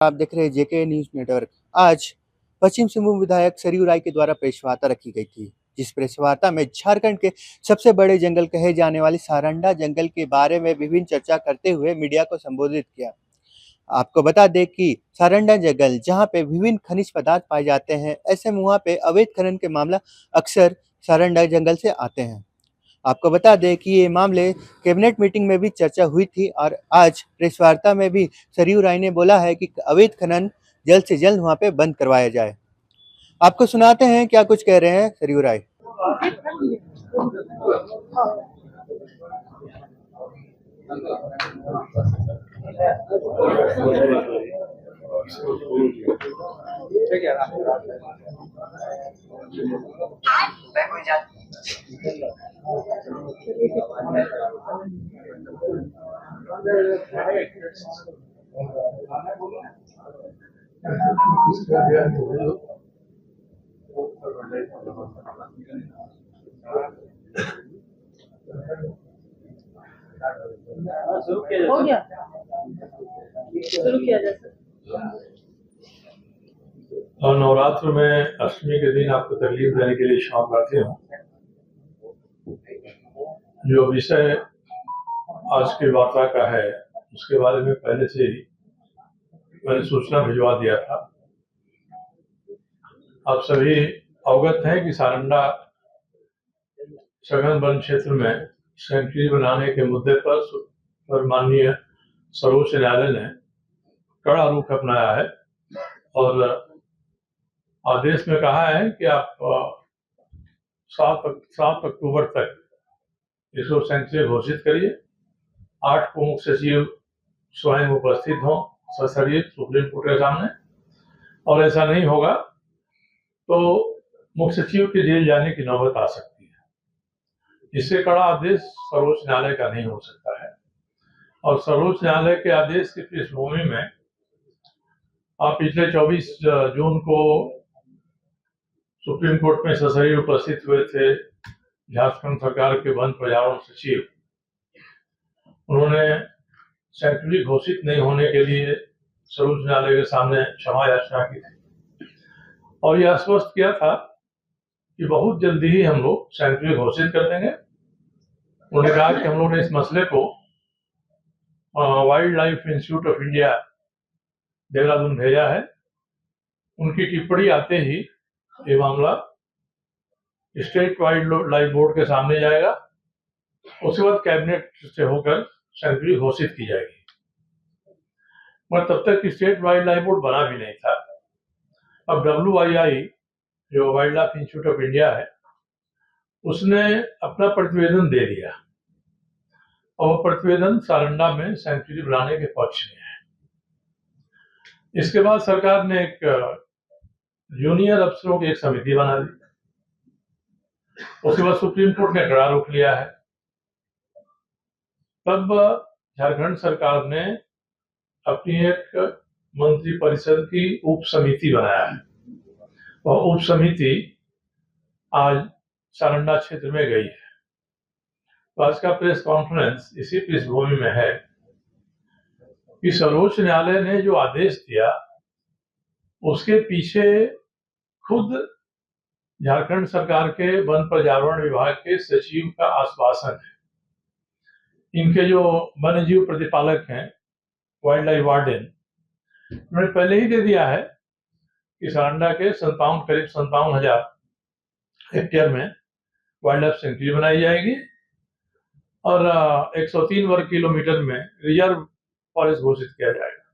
आप देख रहे हैं जेके न्यूज नेटवर्क। आज पश्चिम सिंहभूम विधायक सरयू राय के द्वारा प्रेस वार्ता रखी गई थी, जिस प्रेस वार्ता में झारखंड के सबसे बड़े जंगल कहे जाने वाले सारंडा जंगल के बारे में विभिन्न चर्चा करते हुए मीडिया को संबोधित किया। आपको बता दें कि सारंडा जंगल जहां पे विभिन्न खनिज पदार्थ पाए जाते हैं, ऐसे में वहां पे अवैध खनन के मामला अक्सर सारंडा जंगल से आते हैं। आपको बता दें कि ये मामले कैबिनेट मीटिंग में भी चर्चा हुई थी और आज प्रेस वार्ता में भी सरयू राय ने बोला है कि अवैध खनन जल्द से जल्द वहां पे बंद करवाया जाए। आपको सुनाते हैं क्या कुछ कह रहे हैं सरयू राय। हो गया, शुरू किया जा सकता। और नवरात्र में अष्टमी के दिन आपको तकलीफ देने के लिए क्षमा प्रार्थी हूँ। जो विषय आज की वार्ता का है उसके बारे में पहले से ही मैंने सूचना भिजवा दिया था। आप सभी अवगत हैं कि सारंडा सघन वन क्षेत्र में सेंचुरी बनाने के मुद्दे पर माननीय सर्वोच्च न्यायालय ने कड़ा रुख अपनाया है और आदेश में कहा है कि आप 7 अक्टूबर तक इसको सेंचुरी घोषित करिए। 8 प्रमुख सचिव स्वयं उपस्थित हों सशरीर सुप्रीम कोर्ट के सामने, और ऐसा नहीं होगा तो मुख्य सचिव के जेल जाने की नौबत आ सकती है। इससे कड़ा आदेश सर्वोच्च न्यायालय का नहीं हो सकता है। और सर्वोच्च न्यायालय के आदेश की पृष्ठभूमि में आप पिछले 24 जून को सुप्रीम कोर्ट में सशरीर उपस्थित हुए थे झारखंड सरकार के वन पर्यावरण सचिव। उन्होंने सेंचुरी घोषित नहीं होने के लिए सर्वोच्च न्यायालय के सामने क्षमा याचना की थी और यह आश्वस्त किया था कि बहुत जल्दी ही हम लोग सेंचुरी घोषित कर देंगे। उन्होंने कहा कि हम लोग ने इस मसले को wild life institute of India Dehradun भेजा है। उनकी टिप्पणी आते ही ये मामला स्टेट वाइल्ड लाइफ बोर्ड के सामने जाएगा। उसके बाद कैबिनेट से होकर सेंचुरी घोषित की जाएगी। मगर तब तक स्टेट वाइल्ड लाइफ बोर्ड बना भी नहीं था। अब WII जो wild life institute of India है उसने अपना प्रतिवेदन दे दिया और प्रतिवेदन सारंडा में सेंचुरी बनाने के पक्ष में है। इसके बाद सरकार ने एक जूनियर अफसरों की एक समिति बना दी। उसके बाद सुप्रीम कोर्ट ने कड़ा रुख लिया है। तब झारखंड सरकार ने अपनी एक मंत्री परिषद की उप समिति बनाया है और उप समिति आज सारंडा क्षेत्र में गई है। तो आज का प्रेस कॉन्फ्रेंस इसी पृष्ठभूमि में है कि सर्वोच्च न्यायालय ने जो आदेश दिया उसके पीछे खुद झारखंड सरकार के वन पर्यावरण विभाग के सचिव का आश्वासन है। इनके जो वन्य जीव प्रतिपालक हैं वाइल्ड लाइफ वार्डन, उन्होंने पहले ही दे दिया है कि सारंडा के करीब 57,000 हेक्टेयर में वाइल्ड लाइफ सेंचुरी बनाई जाएगी और 103 वर्ग किलोमीटर में रिजर्व फॉरेस्ट घोषित किया जाएगा।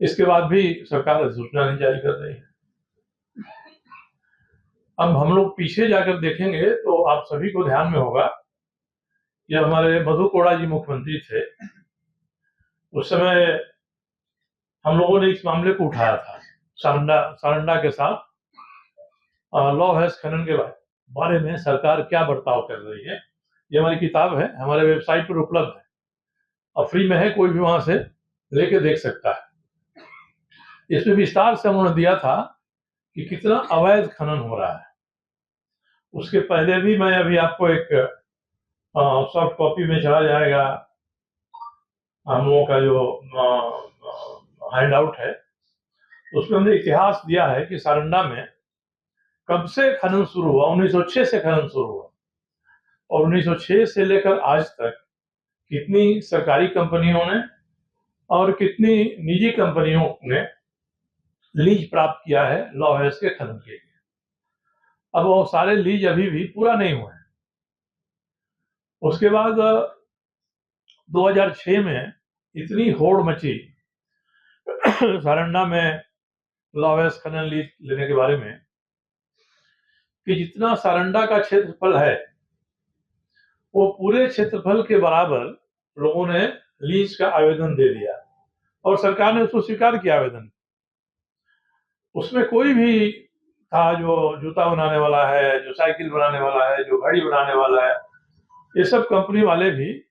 इसके बाद भी सरकार अधिसूचना नहीं जारी कर रही है। अब हम लोग पीछे जाकर देखेंगे तो आप सभी को ध्यान में होगा कि हमारे मधु कोड़ा जी मुख्यमंत्री थे, उस समय हम लोगों ने इस मामले को उठाया था। सारंडा के साथ लॉ हैज खनन के बारे में सरकार क्या बर्ताव कर रही है। ये हमारी किताब है, हमारे वेबसाइट पर उपलब्ध है और फ्री में है, कोई भी वहां से लेके देख सकता है। इसमें विस्तार से उन्होंने दिया था कि कितना अवैध खनन हो रहा है। उसके पहले भी मैं अभी आपको एक सॉफ्ट कॉपी में चला जाएगा हम लोगों का जो हैंड आउट है, उसमें हमने इतिहास दिया है कि सारंडा में कब से खनन शुरू हुआ। 1906 से खनन शुरू हुआ और 1906 से लेकर आज तक कितनी सरकारी कंपनियों ने और कितनी निजी कंपनियों ने लीज प्राप्त किया है लौह अयस्क के खनन के लिए। अब वो सारे लीज अभी भी पूरा नहीं हुए हैं। उसके बाद 2006 में इतनी होड़ मची सारंडा में लौह अयस्क खनन लीज लेने के बारे में कि जितना सारंडा का क्षेत्रफल है वो पूरे क्षेत्रफल के बराबर लोगों ने लीज का आवेदन दे दिया और सरकार ने उसको स्वीकार किया आवेदन। उसमें कोई भी था जो जूता बनाने वाला है, जो साइकिल बनाने वाला है, जो घड़ी बनाने वाला है, ये सब कंपनी वाले भी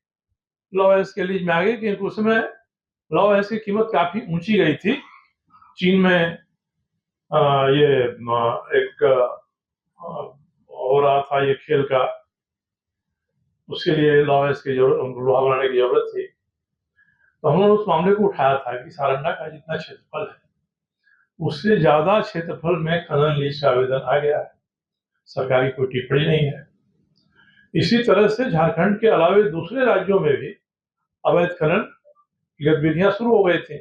लौह अयस्क के लीज में आ गए क्योंकि उसमें लौह अयस्क की कीमत काफी ऊंची गई थी। चीन में ये एक हो रहा था ये खेल का, उसके लिए लौह अयस्क की जरूरत, उनको लोहा बनाने की जरूरत थी। तो हम लोगों ने उस मामले को उठाया था कि सारंडा का जितना क्षेत्रफल है उससे ज्यादा क्षेत्रफल में खनन लीज का आवेदन आ गया है, सरकारी कोई टिप्पणी नहीं है। इसी तरह से झारखंड के अलावे दूसरे राज्यों में भी अवैध खनन गतिविधियां शुरू हो गई थी।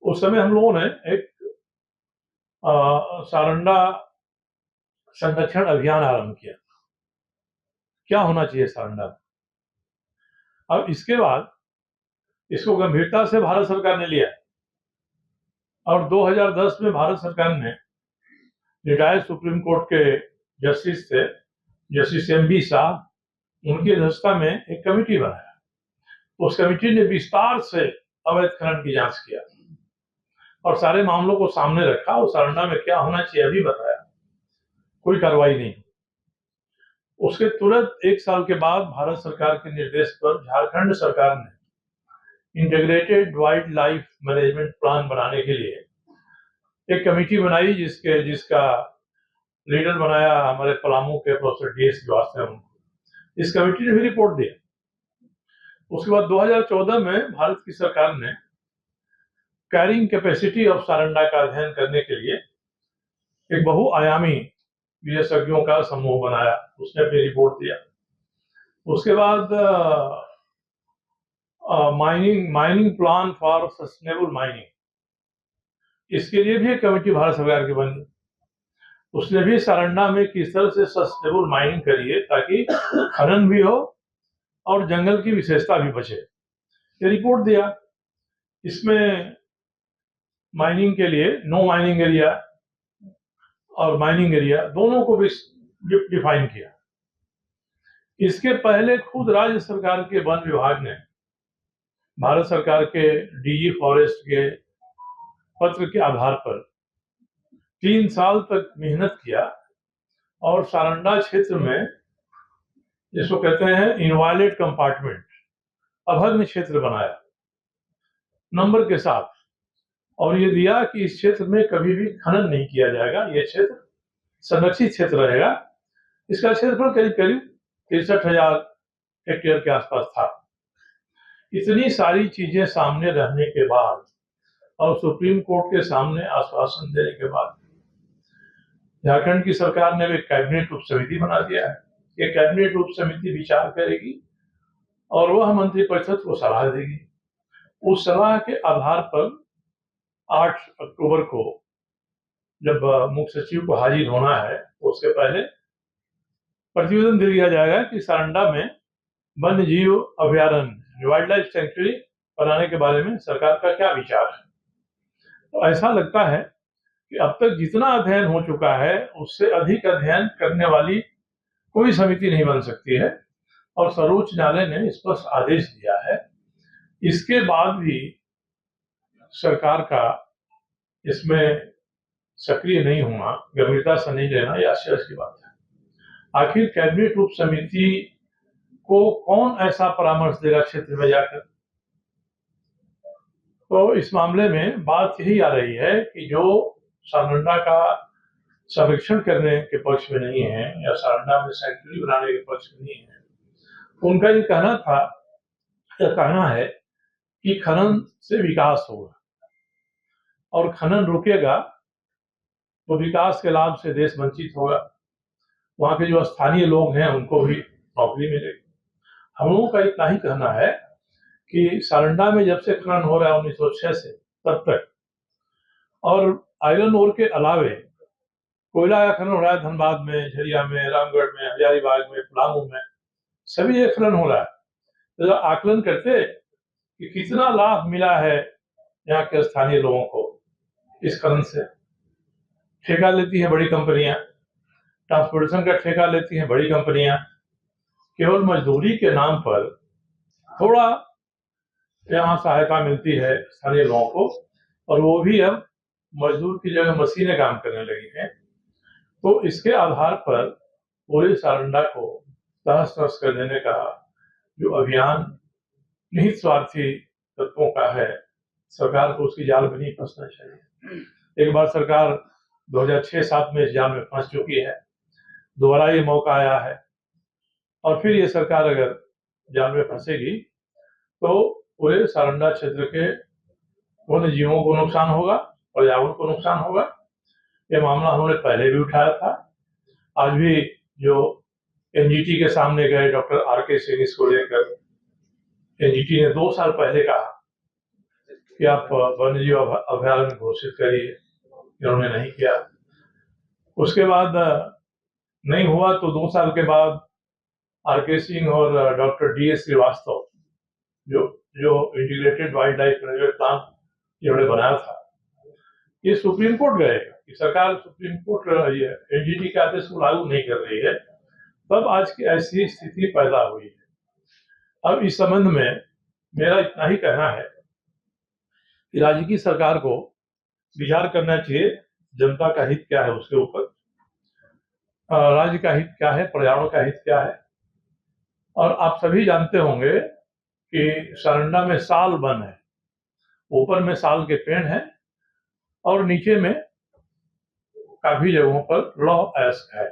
उस समय हम लोगों ने एक सारंडा संरक्षण अभियान आरंभ किया। क्या होना चाहिए सारंडा में। अब इसके बाद इसको गंभीरता से भारत सरकार ने लिया और 2010 में भारत सरकार ने रिटायर्ड सुप्रीम कोर्ट के जस्टिस एम.बी. शाह, उनकी अध्यक्षता में एक कमेटी बनाया। उस कमेटी ने विस्तार से अवैध खनन की जांच किया और सारे मामलों को सामने रखा और सारंडा में क्या होना चाहिए अभी बताया। कोई कार्रवाई नहीं। उसके तुरंत एक साल के बाद भारत सरकार के निर्देश पर झारखंड सरकार ने integrated wild life management plan बनाने के लिए एक कमेटी बनाई जिसका लीडर बनाया हमारे पलामू के प्रोफेसर डी.एस. श्रीवास्तव। इस कमेटी ने भी रिपोर्ट दिया। उसके बाद 2014 में भारत की सरकार ने कैरिंग कैपेसिटी ऑफ सारंडा का अध्ययन करने के लिए एक बहुआयामी विशेषज्ञों का समूह बनाया। उसने अपनी रिपोर्ट दिया। उसके बाद mining plan for sustainable mining, इसके लिए भी एक कमेटी भारत सरकार की बनी। उसने भी सारंडा में किस तरह से सस्टेनेबल माइनिंग करिए ताकि खनन भी हो और जंगल की विशेषता भी बचे, ये रिपोर्ट दिया। इसमें माइनिंग के लिए नो माइनिंग एरिया और माइनिंग एरिया दोनों को भी डिफाइन किया। इसके पहले खुद राज्य सरकार के वन विभाग ने भारत सरकार के डीजी फॉरेस्ट के पत्र के आधार पर 3 साल तक मेहनत किया और सारंडा क्षेत्र में जिसको कहते हैं इनवायलेट कंपार्टमेंट, अभग्न क्षेत्र बनाया नंबर के साथ, और ये दिया कि इस क्षेत्र में कभी भी खनन नहीं किया जाएगा, ये क्षेत्र संरक्षित क्षेत्र रहेगा। इसका क्षेत्रफल करीब करीब 63,000 हेक्टेयर के आसपास था। इतनी सारी चीजें सामने रहने के बाद और सुप्रीम कोर्ट के सामने आश्वासन देने के बाद झारखंड की सरकार ने एक कैबिनेट उप समिति बना दिया है। ये कैबिनेट उप समिति विचार करेगी और वह मंत्रिपरिषद को सलाह देगी। उस सलाह के आधार पर 8 अक्टूबर को जब मुख्य सचिव को हाजिर होना है तो उसके पहले प्रतिवेदन दे दिया जाएगा कि सारंडा में वन्य जीव अभयारण्य, वाइल्ड लाइफ सेंचुरी बनाने के बारे में सरकार का क्या विचार है। तो ऐसा लगता है कि अब तक जितना अध्ययन हो चुका है उससे अधिक अध्ययन करने वाली कोई समिति नहीं बन सकती है और सर्वोच्च न्यायालय ने स्पष्ट आदेश दिया है। इसके बाद भी सरकार का इसमें सक्रिय नहीं होना, गंभीरता से नहीं लेना, यह आश्चर्य की बात है। आखिर कैबिनेट उप समिति को कौन ऐसा परामर्श देगा क्षेत्र में जाकर। तो इस मामले में बात यही आ रही है कि जो सारंडा का सर्वेक्षण करने के पक्ष में नहीं है या सारंडा में सेंचुरी बनाने के पक्ष में नहीं है, उनका ये कहना है कि खनन से विकास होगा। और खनन रुकेगा तो विकास के लाभ से देश वंचित होगा। वहाँ के जो स्थानीय लोग हैं उनको भी नौकरी मिलेगी। हम लोगों का इतना ही कहना है कि सारंडा में जब से खनन हो रहा है 1906 से तब तक, और आयरन ओर के अलावे कोयला का खनन हो रहा है धनबाद में, झरिया में, रामगढ़ में, हजारीबाग में, पलामू में, सभी जगह खनन हो रहा है। तो आकलन करते कि कितना लाभ मिला है यहाँ के स्थानीय लोगों को इस खनन से। ठेका लेती है बड़ी कंपनियां, ट्रांसपोर्टेशन का ठेका लेती हैं बड़ी कंपनियां, केवल मजदूरी के नाम पर थोड़ा यहाँ सहायता मिलती है स्थानीय लोगों को, और वो भी अब मजदूर की जगह मशीनें काम करने लगी हैं। तो इसके आधार पर पूरे सारंडा को तहस नहस कर देने का जो अभियान निहित स्वार्थी तत्वों का है, सरकार को उसकी जाल में नहीं फंसना चाहिए। एक बार सरकार 2006-07 में इस जाल में फंस चुकी है, दोबारा ये मौका आया है, और फिर ये सरकार अगर जाल में फंसेगी तो पूरे सारंडा क्षेत्र के वन्य जीवों को नुकसान होगा, पर्यावरण को नुकसान होगा। ये मामला हमने पहले भी उठाया था। आज भी जो एनजीटी के सामने गए डॉक्टर आर.के. सिंह इसको लेकर, एनजीटी ने 2 साल पहले कहा कि आप वन्य जीव अभयारण्य घोषित करिए, इन्होंने नहीं किया। उसके बाद नहीं हुआ तो 2 साल के बाद आर.के. सिंह और डॉक्टर डी.एस. श्रीवास्तव जो integrated wild life management plan इन्होंने बनाया था, ये सुप्रीम कोर्ट गए कि सरकार सुप्रीम कोर्ट एनजीटी के आदेश को लागू नहीं कर रही है, तब आज की ऐसी स्थिति पैदा हुई है। अब इस संबंध में मेरा इतना ही कहना है कि राज्य की सरकार को विचार करना चाहिए जनता का हित क्या है उसके ऊपर, राज्य का हित क्या है, पर्यावरण का हित क्या है। और आप सभी जानते होंगे कि सारंडा में साल वन है, ऊपर में साल के पेड़ हैं और नीचे में काफी जगहों पर लौह अयस्क है।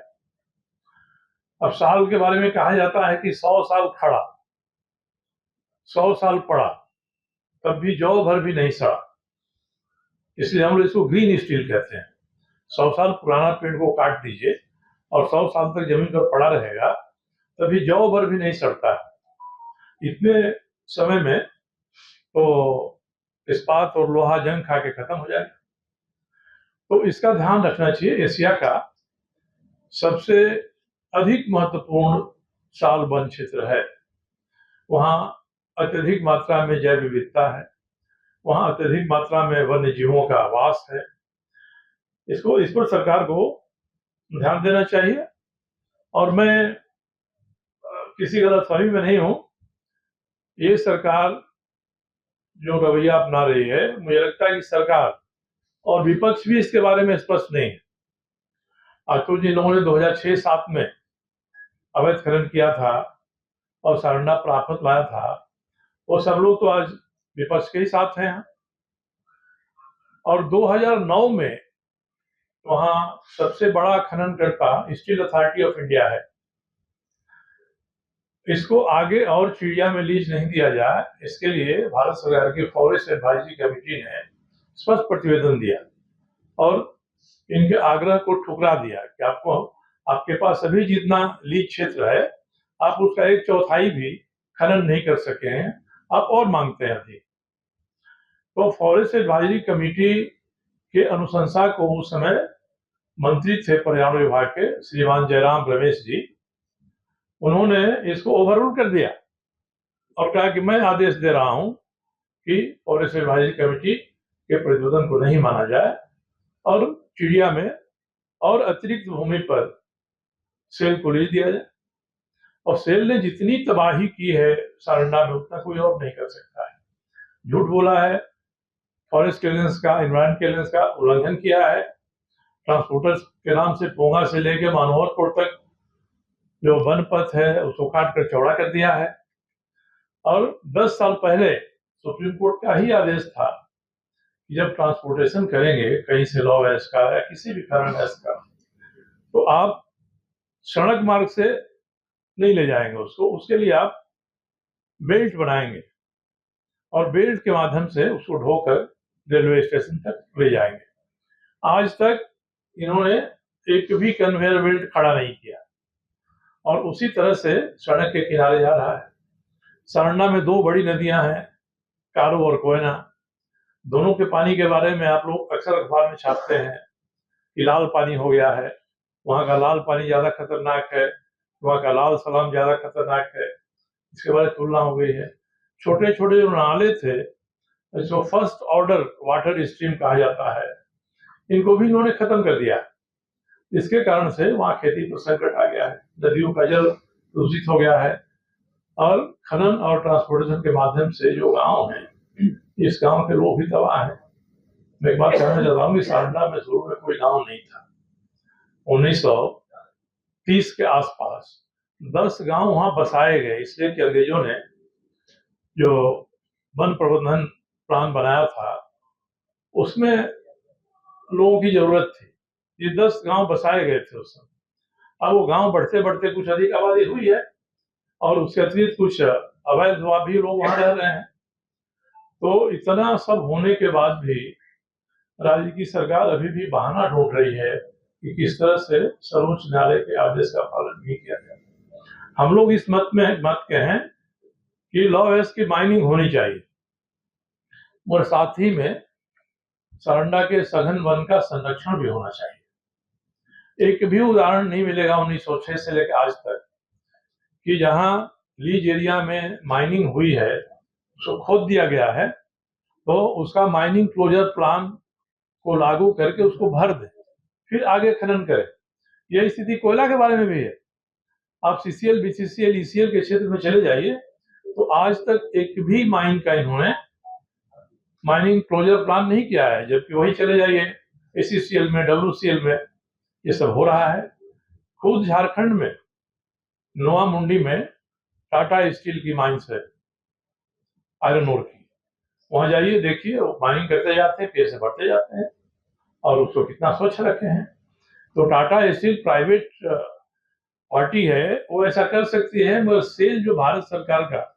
अब साल के बारे में कहा जाता है कि 100 साल खड़ा, 100 साल पड़ा, तब भी जौ भर भी नहीं सड़ा, इसलिए हम लोग इसको ग्रीन स्टील कहते हैं। 100 साल पुराना पेड़ को काट दीजिए और 100 साल तक जमीन पर पड़ा रहेगा, तभी जौ भर भी नहीं सड़ता है। इतने समय में तो इस्पात और लोहा जंग खा के खत्म हो जाएगा। तो इसका ध्यान रखना चाहिए। एशिया का सबसे अधिक महत्वपूर्ण साल वन क्षेत्र है, वहाँ अत्यधिक मात्रा में जैव विविधता है, वहाँ अत्यधिक मात्रा में वन्य जीवों का आवास है। इस पर सरकार को ध्यान देना चाहिए। और मैं किसी गलतफहमी में नहीं हूँ, ये सरकार जो रवैया अपना रही है, मुझे लगता है कि सरकार और विपक्ष भी इसके बारे में स्पष्ट नहीं है। आज तो जिन लोगों ने 2006-07 में अवैध खनन किया था और सारंडा पर आफत लाया था, वो सब लोग तो आज विपक्ष के ही साथ हैं। और 2009 में वहां सबसे बड़ा खनन करता स्टील अथॉरिटी ऑफ इंडिया है। इसको आगे और चिड़िया में लीज नहीं दिया जाए, इसके लिए भारत सरकार की फॉरेस्ट एडवाइजरी कमेटी ने स्पष्ट प्रतिवेदन दिया और इनके आग्रह को ठुकरा दिया कि आपके पास अभी जितना लीज क्षेत्र है, आप उसका 1/4 भी खनन नहीं कर सके हैं, आप और मांगते हैं अधिक। तो फॉरेस्ट एडवाइजरी कमेटी के अनुशंसा को उस समय मंत्री थे पर्यावरण विभाग के श्रीमान जयराम रमेश जी, उन्होंने इसको ओवररूल कर दिया और कहा कि मैं आदेश दे रहा हूं कि फॉरेस्ट एडवाइजरी कमेटी के प्रतिवेदन को नहीं माना जाए और चिड़िया में और अतिरिक्त भूमि पर सेल को लीज दिया जाए। और सेल ने जितनी तबाही की है सारंडा में, उतना कोई और नहीं कर सकता है। झूठ बोला है, फॉरेस्ट क्लियरेंस का, एनवायरमेंट क्लियरेंस का उल्लंघन किया है। ट्रांसपोर्टर्स के नाम से पोंगा से लेके मानोहरपुर तक जो वन पथ है उसको काट कर चौड़ा कर दिया है। और 10 साल पहले सुप्रीम कोर्ट का ही आदेश था कि जब ट्रांसपोर्टेशन करेंगे कहीं से लॉ एस का या किसी भी कारण एस का, तो आप सड़क मार्ग से नहीं ले जाएंगे उसको, उसके लिए आप बेल्ट बनाएंगे और बेल्ट के माध्यम से उसको ढोकर रेलवे स्टेशन तक ले जाएंगे। आज तक इन्होंने एक भी कन्वेयर बेल्ट खड़ा नहीं किया और उसी तरह से सड़क के किनारे जा रहा है। सारंडा में दो बड़ी नदियां हैं, कारू और कोयना। दोनों के पानी के बारे में आप लोग अक्सर अखबार में छापते हैं कि लाल पानी हो गया है, वहाँ का लाल पानी ज्यादा खतरनाक है, वहाँ का लाल सलाम ज्यादा खतरनाक है। इसके बारे में तुलना हो गई है। छोटे छोटे जो नाले थे, जिसको फर्स्ट ऑर्डर वाटर स्ट्रीम कहा जाता है, इनको भी इन्होंने खत्म कर दिया। इसके कारण से वहाँ खेती पर संकट आ गया है, नदियों का जल दूषित हो गया है और खनन और ट्रांसपोर्टेशन के माध्यम से जो गांव है, इस गांव के लोग भी तबाह हैं। मैं एक बात कहना चाहता हूँ कि सारंडा में शुरू में कोई गांव नहीं था। 1930 के आसपास 10 गांव वहां बसाए गए, इसलिए कि अंग्रेजों ने जो वन प्रबंधन प्लान बनाया था उसमें लोगों की जरूरत थी। ये 10 गांव बसाए गए थे उस समय। अब वो गांव बढ़ते बढ़ते कुछ अधिक आबादी हुई है और उसके अतिरिक्त कुछ अवैध भी लोग वहां रह रहे हैं। तो इतना सब होने के बाद भी राज्य की सरकार अभी भी बहाना ढूंढ रही है कि किस तरह से सर्वोच्च न्यायालय के आदेश का पालन नहीं किया गया। हम लोग इस मत के हैं कि लॉ एस की माइनिंग होनी चाहिए और साथ ही में सारंडा के सघन वन का संरक्षण भी होना चाहिए। एक भी उदाहरण नहीं मिलेगा 1906 से लेकर आज तक कि जहां लीज एरिया में माइनिंग हुई है, उसको खोद दिया गया है, तो उसका माइनिंग क्लोजर प्लान को लागू करके उसको भर दे, फिर आगे खनन करे। यह स्थिति कोयला के बारे में भी है। आप सीसीएल, बीसीसीएल, ईसीएल के क्षेत्र में चले जाइए तो आज तक एक भी माइन का इन्होंने माइनिंग क्लोजर प्लान नहीं किया है, जबकि वही चले जाइए एसीसीएल में, डब्ल्यूसीएल में ये सब हो रहा है। खुद झारखंड में नोआ मुंडी में टाटा स्टील की माइंस है, आयरन ओर की। वहां जाइए, देखिए, वो माइनिंग करते जाते हैं, पैसे बढ़ते जाते हैं और उसको कितना स्वच्छ रखे हैं। तो टाटा स्टील प्राइवेट पार्टी है, वो ऐसा कर सकती है, मगर सेल जो भारत सरकार का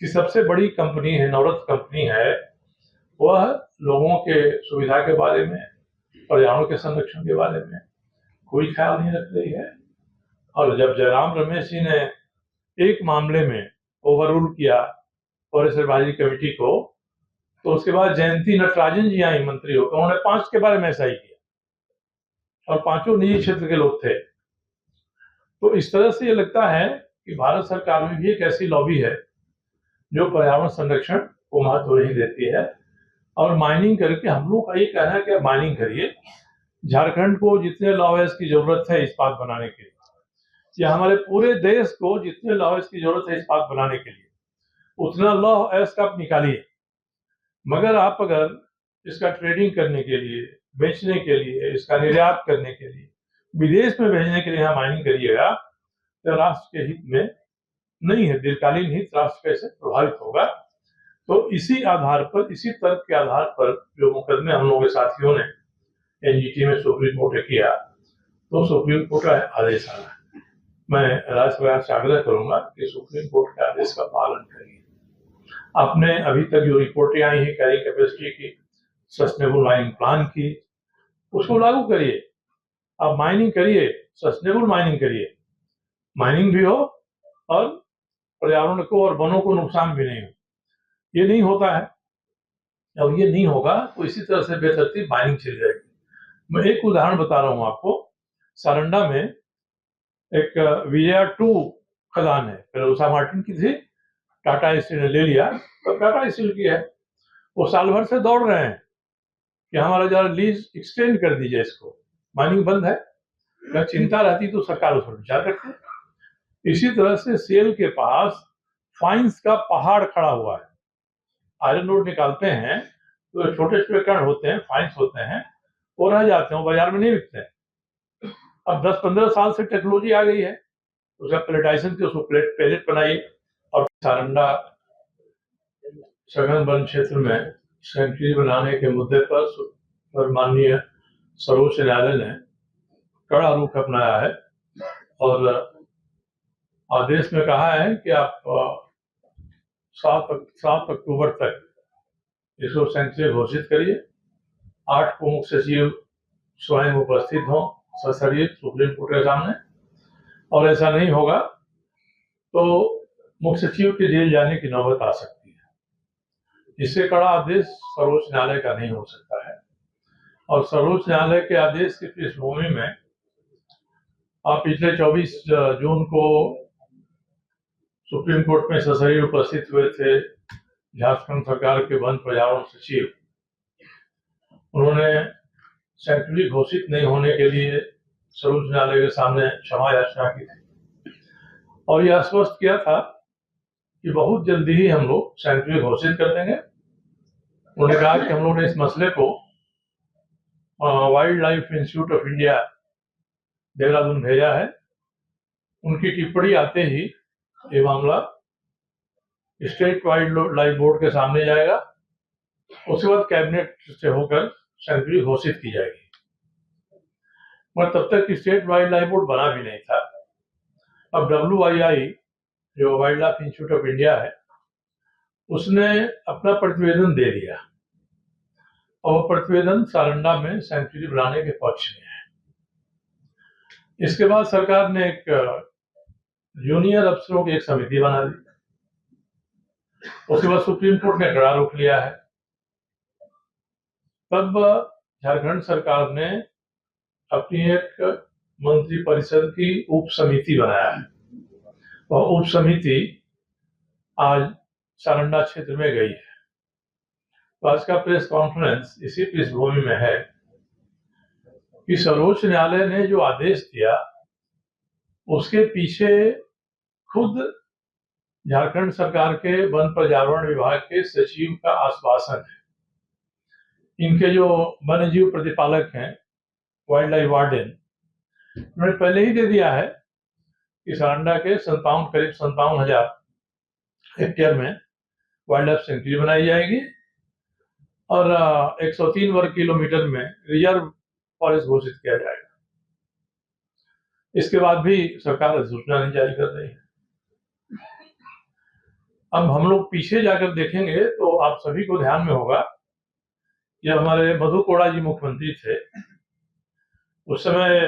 की सबसे बड़ी कंपनी है, नवरत्न कंपनी है, वह लोगों के सुविधा के बारे में, पर्यावरण के संरक्षण के बारे में कोई ख्याल नहीं रख रही है। और जब जयराम रमेश जी ने एक मामले में ओवररूल किया फॉरेस्ट एडवाइजरी कमेटी को, तो उसके बाद जयंती नटराजन जी आई मंत्री होकर, उन्होंने 5 के बारे में ऐसा ही किया और 5 निजी क्षेत्र के लोग थे। तो इस तरह से ये लगता है कि भारत सरकार में भी एक ऐसी लॉबी है जो पर्यावरण संरक्षण को महत्व नहीं देती है और माइनिंग करके, हम लोग का ये कहना है कि माइनिंग करिए। झारखंड को जितने लॉ-एस की जरूरत है इस्पात बनाने के लिए, या हमारे पूरे देश को जितने लॉ-एस की जरूरत है इस्पात बनाने के लिए, उतना लॉ-एस का आप निकालिए। मगर आप अगर इसका ट्रेडिंग करने के लिए, बेचने के लिए, इसका निर्यात करने के लिए, विदेश में भेजने के लिए यहाँ माइनिंग करिएगा, तो राष्ट्र के हित में नहीं है। दीर्घकालीन हित राष्ट्र कैसे प्रभावित होगा। तो इसी आधार पर, इसी तर्क के आधार पर जो मुकदमे हम लोगों के साथियों ने एनजीटी में सुप्रीम कोर्ट ने किया, तो सुप्रीम कोर्ट का आदेश आ रहा है। मैं राज्य सरकार से आग्रह करूंगा कि सुप्रीम कोर्ट के आदेश का पालन करिए। आपने अभी तक जो रिपोर्टें आई है कैरिंग कैपेसिटी की, सस्टेनेबल माइनिंग प्लान की, उसको लागू करिए। आप माइनिंग करिए, सस्टेनेबल माइनिंग करिए, माइनिंग भी हो और पर्यावरण को और वनों को नुकसान भी नहीं हो। ये नहीं होता है, और ये नहीं होगा तो इसी तरह से बेतरतीब माइनिंग चली जाएगी। मैं एक उदाहरण बता रहा हूं आपको। सारंडा में एक विजया 2 खदान है, पहले उषा मार्टिन की थी, टाटा स्टील ने ले लिया, तो टाटा स्टील की है। वो साल भर से दौड़ रहे हैं कि हमारा जरा लीज एक्सटेंड कर दीजिए, इसको माइनिंग बंद है। अगर चिंता रहती तो सरकार उस पर विचार करती। इसी तरह से सेल के पास फाइन्स का पहाड़ खड़ा हुआ है। आयरन रोड निकालते हैं तो छोटे छोटे कण होते हैं, फाइन्स होते हैं, वो रह जाते हैं, वो बाजार में नहीं बिकते हैं। अब 10-15 साल से टेक्नोलॉजी आ गई है, उसका प्लेटाइजेशन की, उसको पैलेट बनाइए। और सारंडा सघन वन क्षेत्र में सेंचुरी बनाने के मुद्दे पर माननीय सर्वोच्च न्यायालय ने कड़ा रुख अपनाया है और आदेश में कहा है कि आप 7 अक्टूबर तक इसको सेंसिटिव घोषित करिए। 8 को मुख्य सचिव स्वयं उपस्थित हों सशरीर सुप्रीम कोर्ट के सामने, और ऐसा नहीं होगा तो मुख्य सचिव के जेल जाने की नौबत आ सकती है। इससे कड़ा आदेश सर्वोच्च न्यायालय का नहीं हो सकता है, और सर्वोच्च न्यायालय के आदेश की पृष्ठभूमि में पिछले 24 जून को सुप्रीम कोर्ट में सशरीर उपस्थित हुए थे झारखंड सरकार के वन पर्यावरण सचिव। उन्होंने सेंचुरी घोषित नहीं होने के लिए सर्वोच्च न्यायालय के सामने क्षमा याचना की थी, और यह आश्वस्त किया था कि बहुत जल्दी ही हम लोग सेंचुरी घोषित कर देंगे। उन्होंने कहा कि हम लोग ने इस मसले को wild life institute of India Dehradun भेजा है। उनकी टिप्पणी आते ही ये मामला स्टेट वाइल्ड लाइफ बोर्ड के सामने जाएगा, उसके बाद कैबिनेट से होकर सेंचुरी घोषित की जाएगी। मगर तब तक स्टेट वाइल्ड लाइफ बोर्ड बना भी नहीं था। अब WII जो wild life institute of India है, उसने अपना प्रतिवेदन दे दिया, और वो प्रतिवेदन सारंडा में सेंचुरी बनाने के पक्ष में है। इसके बाद सरकार ने एक जूनियर अफसरों की एक समिति बना दी। उसके बाद सुप्रीम कोर्ट ने कड़ा रुख लिया है। तब झारखंड सरकार ने अपनी एक मंत्री परिषद की उप समिति बनाया है, और उप समिति आज सारंडा क्षेत्र में गई है। तो आज का प्रेस कॉन्फ्रेंस इसी पृष्ठभूमि में है कि सर्वोच्च न्यायालय ने जो आदेश दिया उसके पीछे खुद झारखंड सरकार के वन पर्यावरण विभाग के सचिव का आश्वासन है। इनके जो वन्य जीव प्रतिपालक हैं, वाइल्ड लाइफ वार्डन, उन्होंने पहले ही दे दिया है कि सारंडा के करीब 57,000 हेक्टेयर में वाइल्ड लाइफ सेंचुरी बनाई जाएगी, और 103 वर्ग किलोमीटर में रिजर्व फॉरेस्ट घोषित किया जाएगा। इसके बाद भी सरकार अधिसूचना नहीं जारी कर रही है। अब हम लोग पीछे जाकर देखेंगे तो आप सभी को ध्यान में होगा, जब हमारे मधु कोड़ा जी मुख्यमंत्री थे, उस समय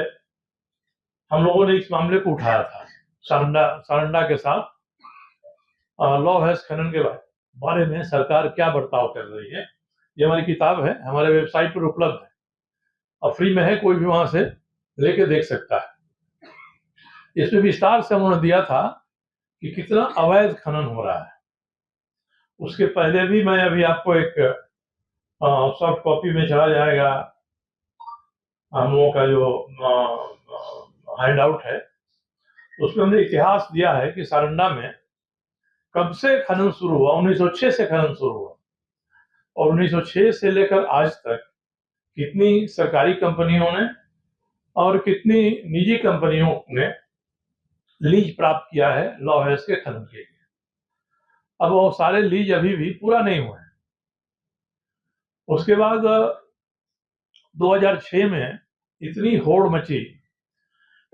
हम लोगों ने इस मामले को उठाया था। सारंडा के साथ लॉ हैज खनन के बारे में सरकार क्या बर्ताव कर रही है। ये हमारी किताब है, हमारे वेबसाइट पर उपलब्ध है, और फ्री में है, कोई भी वहां से लेके देख सकता है। इसमें विस्तार से उन्होंने दिया था कि कितना अवैध खनन हो रहा है। उसके पहले भी मैं अभी आपको एक सॉफ्ट कॉपी में चला जाएगा, हम लोगों का जो हैंड आउट है, उसमें हमने इतिहास दिया है कि सारंडा में कब से खनन शुरू हुआ। 1906 से खनन शुरू हुआ, और 1906 से लेकर आज तक कितनी सरकारी कंपनियों ने और कितनी निजी कंपनियों ने लीज प्राप्त किया है लॉ हैज के खनन के लिए। अब वो सारे लीज अभी भी पूरा नहीं हुए हैं। उसके बाद 2006 में इतनी होड़ मची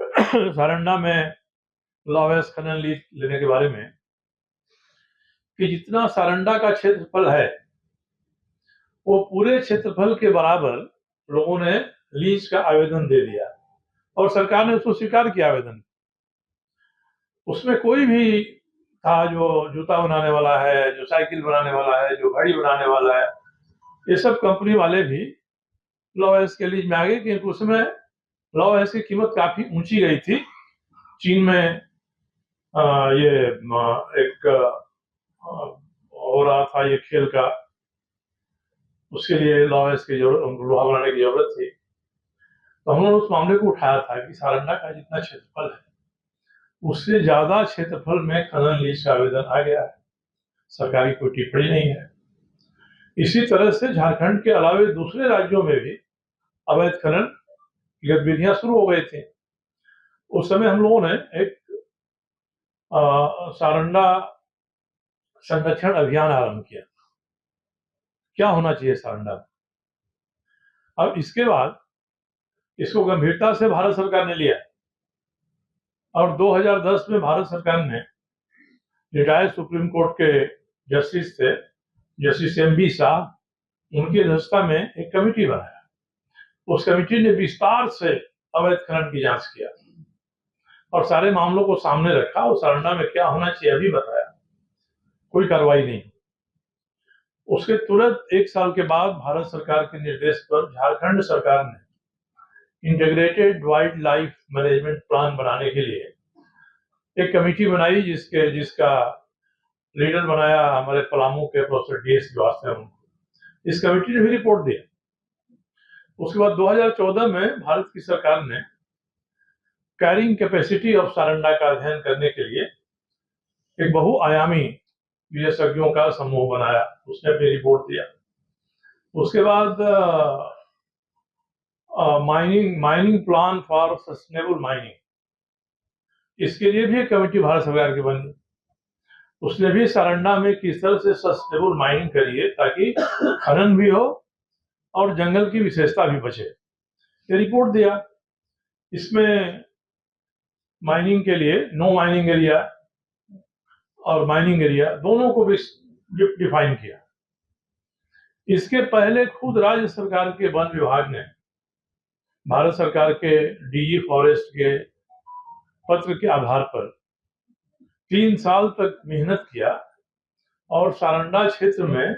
सारंडा में लॉ हैज खनन लीज लेने के बारे में, कि जितना सारंडा का क्षेत्रफल है वो पूरे क्षेत्रफल के बराबर लोगों ने लीज का आवेदन दे दिया, और सरकार ने उसको स्वीकार किया आवेदन। उसमें कोई भी था जो जूता बनाने वाला है, जो साइकिल बनाने वाला है, जो घड़ी बनाने वाला है, ये सब कंपनी वाले भी लॉ हैज के लीज में आ गए, क्योंकि उसमें लॉ हैज की कीमत काफी ऊंची गई थी। चीन में ये एक हो रहा था ये खेल का, उसके लिए लॉ हैज की जरूरत, लोहा बनाने की जरूरत थी। तो हमने उस मामले को उठाया था कि सारंडा का जितना क्षेत्रफल है उससे ज्यादा क्षेत्रफल में खनन लीज का आवेदन आ गया है, सरकारी कोई टिप्पणी नहीं है। इसी तरह से झारखंड के अलावे दूसरे राज्यों में भी अवैध खनन की गतिविधियां शुरू हो गई थी। उस समय हम लोगों ने एक सारंडा संरक्षण अभियान आरंभ किया। क्या होना चाहिए सारंडा में। अब इसके बाद इसको गंभीरता से भारत सरकार ने लिया, और 2010 में भारत सरकार ने रिटायर्ड सुप्रीम कोर्ट के जस्टिस थे, जस्टिस MB शाह उनकी अध्यक्षता में एक कमेटी बनाया। उस कमेटी ने विस्तार से अवैध खनन की जांच किया और सारे मामलों को सामने रखा और सारंडा में क्या होना चाहिए अभी बताया। कोई कार्रवाई नहीं। उसके तुरंत 1 साल के बाद भारत सरकार के निर्देश पर झारखंड सरकार ने integrated wild life management plan बनाने के लिए एक कमेटी बनाई, जिसका लीडर बनाया हमारे पलामू के प्रोफेसर DS श्रीवास्तव उनको। इस कमेटी ने भी रिपोर्ट दिया। उसके बाद 2014 में भारत की सरकार ने कैरिंग कैपेसिटी ऑफ सारंडा का अध्ययन करने के लिए एक बहुआयामी विशेषज्ञों का समूह बनाया। उसने अपनी रिपोर्ट दिया। उसके बाद mining plan for sustainable mining, इसके लिए भी एक कमेटी भारत सरकार की बनी। उसने भी सारंडा में किस तरह से सस्टेनेबल माइनिंग करिए ताकि खनन भी हो और जंगल की विशेषता भी बचे, ये रिपोर्ट दिया। इसमें माइनिंग के लिए नो माइनिंग एरिया और माइनिंग एरिया दोनों को भी डिफाइन किया। इसके पहले खुद राज्य सरकार के वन विभाग ने भारत सरकार के DG फॉरेस्ट के पत्र के आधार पर 3 साल तक मेहनत किया और सारंडा क्षेत्र में,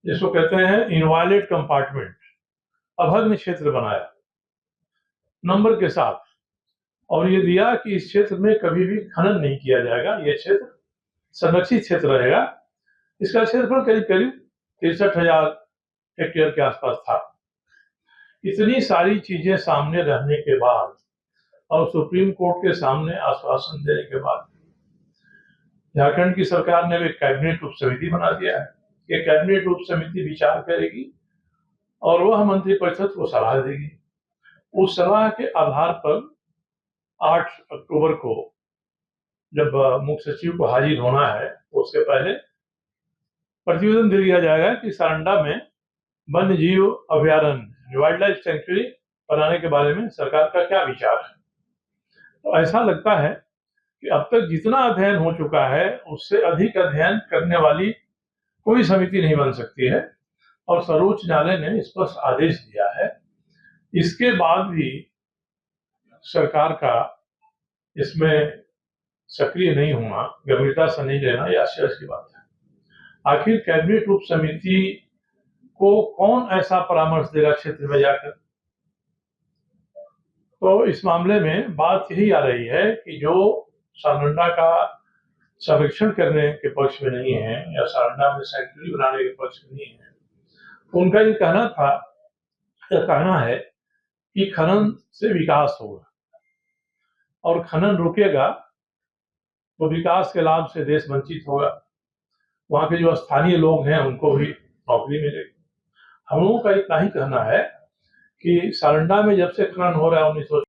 जिसको कहते हैं इनवायलेट कंपार्टमेंट, अभग्न क्षेत्र बनाया नंबर के साथ, और ये दिया कि इस क्षेत्र में कभी भी खनन नहीं किया जाएगा, ये क्षेत्र संरक्षित क्षेत्र रहेगा। इसका क्षेत्रफल करीब करीब 63,000 हेक्टेयर के आसपास था। इतनी सारी चीजें सामने रहने के बाद और सुप्रीम कोर्ट के सामने आश्वासन देने के बाद झारखंड की सरकार ने एक कैबिनेट उप समिति बना दिया है। ये कैबिनेट उप समिति विचार करेगी और वह मंत्रिपरिषद को सलाह देगी। उस सलाह के आधार पर 8 अक्टूबर को जब मुख्य सचिव को हाजिर होना है, उसके पहले प्रतिवेदन दे दिया जाएगा कि सारंडा में वन्य जीव अभयारण्य, वाइल्ड लाइफ सेंचुरी बनाने के बारे में सरकार का क्या विचार है। तो ऐसा लगता है कि अब तक जितना अध्ययन हो चुका है उससे अधिक अध्ययन करने वाली कोई समिति नहीं बन सकती है, और सर्वोच्च न्यायालय ने स्पष्ट आदेश दिया है। इसके बाद भी सरकार का इसमें सक्रिय नहीं होना, गंभीरता से नहीं लेना, यह आश्चर्य की बात है। आखिर कैबिनेट उप समिति को कौन ऐसा परामर्श देगा क्षेत्र में जाकर? तो इस मामले में बात यही आ रही है कि जो सारंडा का संरक्षण करने के पक्ष में नहीं है या सारंडा में सेंचुरी बनाने के पक्ष में नहीं है, उनका ये कहना है कि खनन से विकास होगा और खनन रुकेगा तो विकास के लाभ से देश वंचित होगा। वहां के जो स्थानीय लोग हैं उनको भी नौकरी मिलेगी। हम लोगों का इतना ही कहना है कि सारंडा में जब से खनन हो रहा है 1900